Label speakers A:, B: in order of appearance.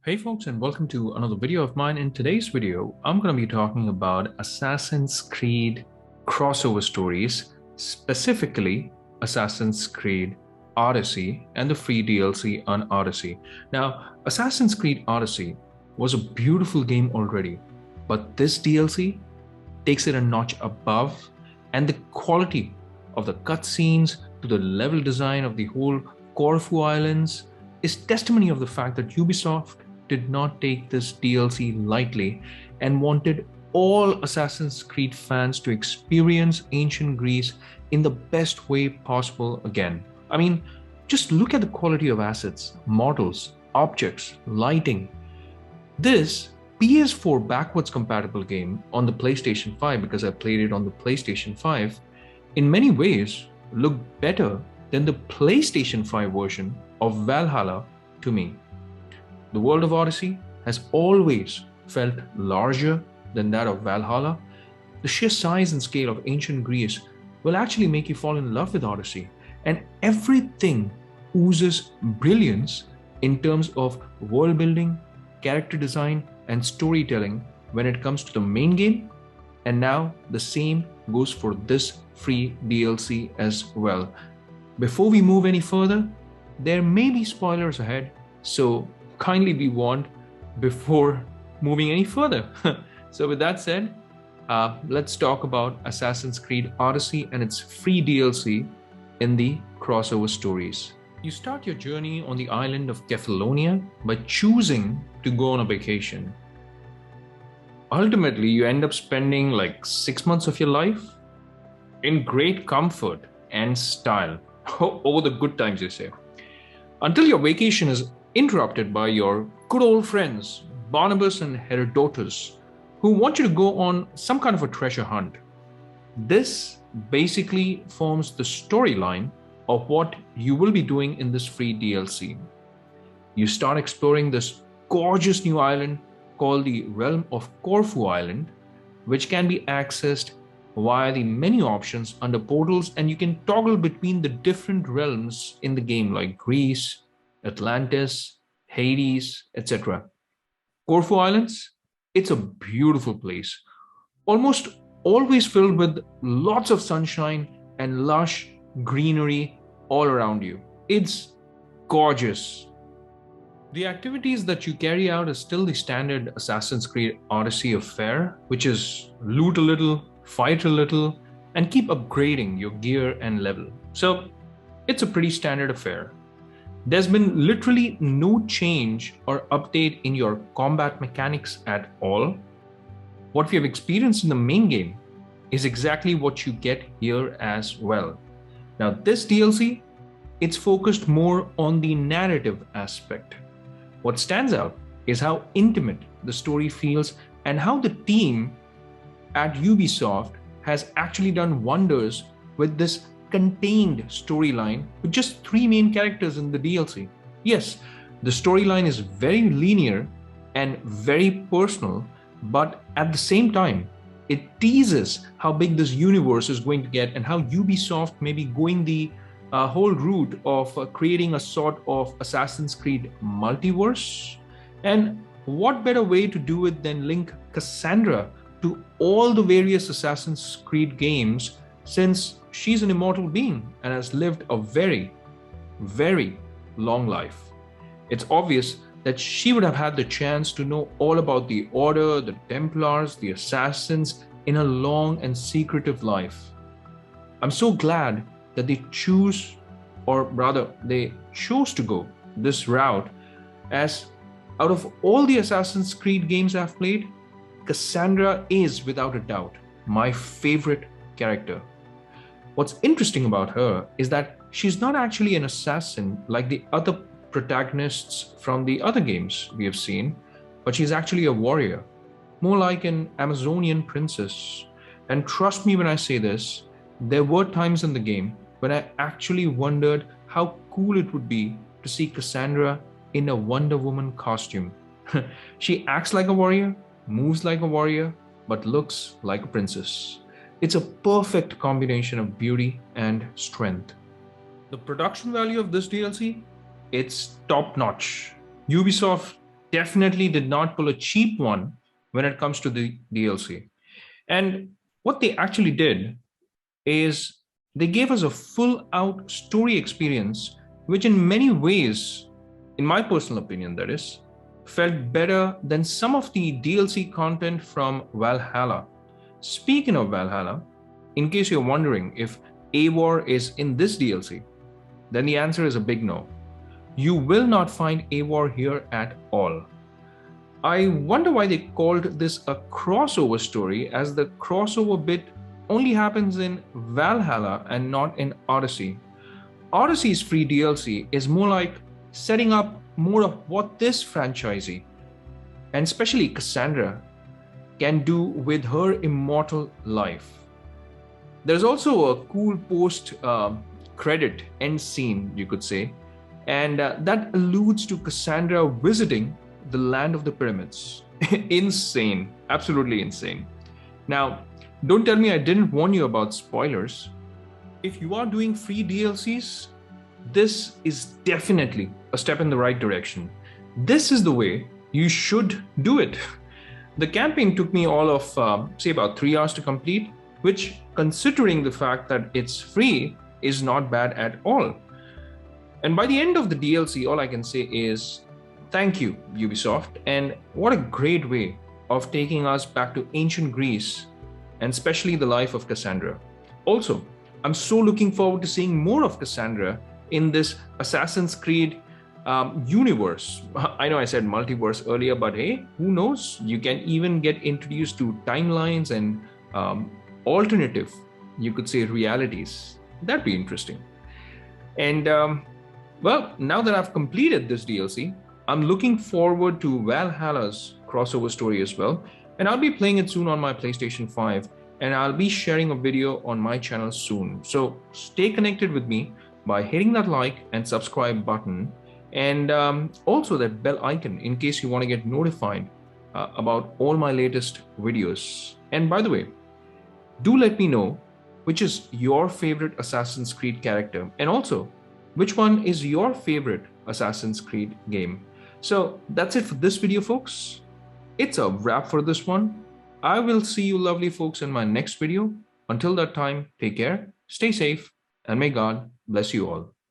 A: Hey folks, and welcome to another video of mine. In today's video, I'm going to be talking about Assassin's Creed crossover stories, specifically Assassin's Creed Odyssey and the free DLC on Odyssey. Now, Assassin's Creed Odyssey was a beautiful game already, but this DLC takes it a notch above, and the quality of the cutscenes to the level design of the whole Corfu Islands is testimony of the fact that Ubisoft did not take this DLC lightly and wanted all Assassin's Creed fans to experience ancient Greece in the best way possible again. I mean, just look at the quality of assets, models, objects, lighting. This PS4 backwards compatible game on the PlayStation 5, because I played it on the PlayStation 5, in many ways looked better than the PlayStation 5 version of Valhalla to me. The world of Odyssey has always felt larger than that of Valhalla. The sheer size and scale of ancient Greece will actually make you fall in love with Odyssey, and everything oozes brilliance in terms of world building, character design, and storytelling when it comes to the main game. And now the same goes for this free DLC as well. Before we move any further, there may be spoilers ahead, so kindly be warned before moving any further. So with that said, let's talk about Assassin's Creed Odyssey and its free DLC in the crossover stories. You start your journey on the island of Kefalonia by choosing to go on a vacation. Ultimately, you end up spending like 6 months of your life in great comfort and style. Over the good times, you say. Until your vacation is interrupted by your good old friends, Barnabas and Herodotus, who want you to go on some kind of a treasure hunt. This basically forms the storyline of what you will be doing in this free DLC. You start exploring this gorgeous new island called the Realm of Corfu Island, which can be accessed via the menu options under portals, and you can toggle between the different realms in the game like Greece, Atlantis, Hades, etc. Corfu Islands, it's a beautiful place, almost always filled with lots of sunshine and lush greenery all around you. It's gorgeous. The activities that you carry out is still the standard Assassin's Creed Odyssey affair, which is loot a little, fight a little, and keep upgrading your gear and level. So it's a pretty standard affair. There's been literally no change or update in your combat mechanics at all. What we have experienced in the main game is exactly what you get here as well. Now, this DLC, it's focused more on the narrative aspect. What stands out is how intimate the story feels and how the team at Ubisoft has actually done wonders with this contained storyline with just 3 main characters in the DLC. Yes, the storyline is very linear and very personal, but at the same time, it teases how big this universe is going to get and how Ubisoft may be going the whole route of creating a sort of Assassin's Creed multiverse. And what better way to do it than link Kassandra to all the various Assassin's Creed games, since she's an immortal being and has lived a very, very long life. It's obvious that she would have had the chance to know all about the Order, the Templars, the Assassins in a long and secretive life. I'm so glad that they chose to go this route, as out of all the Assassin's Creed games I've played, Kassandra is without a doubt my favorite character. What's interesting about her is that she's not actually an assassin like the other protagonists from the other games we have seen, but she's actually a warrior, more like an Amazonian princess. And trust me when I say this, there were times in the game when I actually wondered how cool it would be to see Kassandra in a Wonder Woman costume. She acts like a warrior, moves like a warrior, but looks like a princess. It's a perfect combination of beauty and strength. The production value of this DLC, it's top notch. Ubisoft definitely did not pull a cheap one when it comes to the DLC. And what they actually did is they gave us a full out story experience, which in many ways, in my personal opinion, that is, felt better than some of the DLC content from Valhalla. Speaking of Valhalla, in case you're wondering if Eivor is in this DLC, then the answer is a big no. You will not find Eivor here at all. I wonder why they called this a crossover story, as the crossover bit only happens in Valhalla and not in Odyssey. Odyssey's free DLC is more like setting up more of what this franchisee, and especially Kassandra, can do with her immortal life. There's also a cool post credit end scene, you could say, and that alludes to Kassandra visiting the land of the pyramids. Insane, absolutely insane. Now, don't tell me I didn't warn you about spoilers. If you are doing free DLCs, this is definitely a step in the right direction. This is the way you should do it. The campaign took me all of, say, about 3 hours to complete, which, considering the fact that it's free, is not bad at all. And by the end of the DLC, all I can say is thank you, Ubisoft, and what a great way of taking us back to ancient Greece, and especially the life of Kassandra. Also, I'm so looking forward to seeing more of Kassandra in this Assassin's Creed universe. I know I said multiverse earlier, but hey, who knows? You can even get introduced to timelines and alternative, you could say, realities. That'd be interesting. And well, now that I've completed this DLC, I'm looking forward to Valhalla's crossover story as well. And I'll be playing it soon on my PlayStation 5. And I'll be sharing a video on my channel soon. So stay connected with me by hitting that like and subscribe button. And also that bell icon in case you want to get notified about all my latest videos. And by the way, do let me know which is your favorite Assassin's Creed character. And also, which one is your favorite Assassin's Creed game? So that's it for this video, folks. It's a wrap for this one. I will see you lovely folks in my next video. Until that time, take care, stay safe, and may God bless you all.